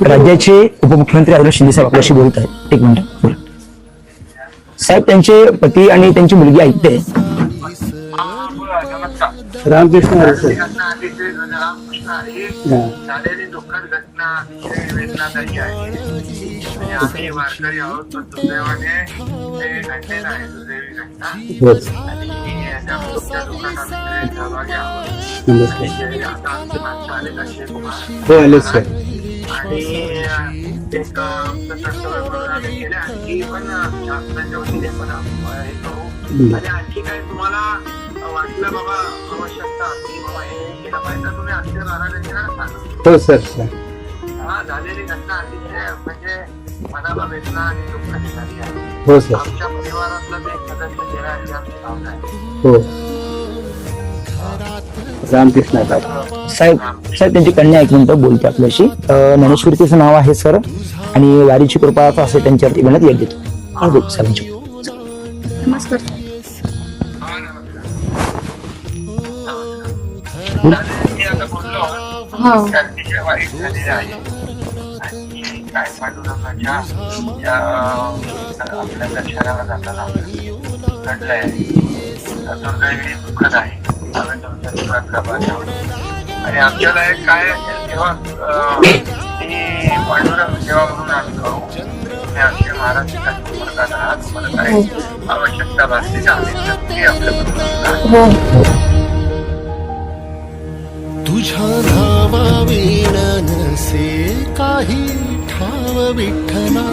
राज्याचे उपमुख्यमंत्री आदित्य शिंदे साहेब आपल्याशी बोलत आहेत. एक मिनिट बोला साहेब. त्यांचे पती आणि त्यांची मुलगी ऐकते. रामकृष्ण झालेली दुःखद घटना अतिशय वेदनादायी आहे आणि आम्ही वारकरी आहोत, पण दुर्दैवाने हे घडलेलं आहे, दुर्दैवी घटना. आणि तुमच्या दुःखात आम्ही सहभागी आहोत. आता आमचे माणसं आले अक्षय कुमार आणि एक कर्तव्य म्हणून आम्ही केले. आणखी पण शासनाच्या वतीने पण हे करू. आणि आणखी काही तुम्हाला वाटलं बाबा आवश्यकता की बाबा हे केलं पाहिजे तर तुम्ही अक्षय महाराजांना सांगा. हो सर. हा झालेली घटना अतिशय म्हणजे मनाला वेदना आणि दुःखाची झाली आहे. हो सर. आमच्या परिवारातला ते एक सदस्य गेला अशी आमची भावना आहे. हो रामकृष्ण साहेब. साहेब त्यांची कन्या एक मिनिट बोलते आपल्याशी. ज्ञानेश्वरीचं नाव आहे सर आणि वारीची कृपा असे त्यांच्यावरती म्हणत येत देतो सरांची. नमस्कार. मी आता बोललो अतिशय वाईट झालेलं आहे. आणि काय पांडुरंगाच्या आपल्या दर्शनाला जाताना घडलंय दुर्दैवी दुःखद आहे. आम्ही तुमच्या दुःखात प्रभावी आहोत आणि आमच्याला काय जेव्हा पांडुरंग सेवा म्हणून आम्ही करू. तुम्ही अक्षय महाराजांच्या संपर्कात आहात. तुम्हाला काय आवश्यकता भासली तर आम्ही नक्की आपल्याबरोबर. तुझ्या नावा विण नसे काही ठाव विठ्ठला.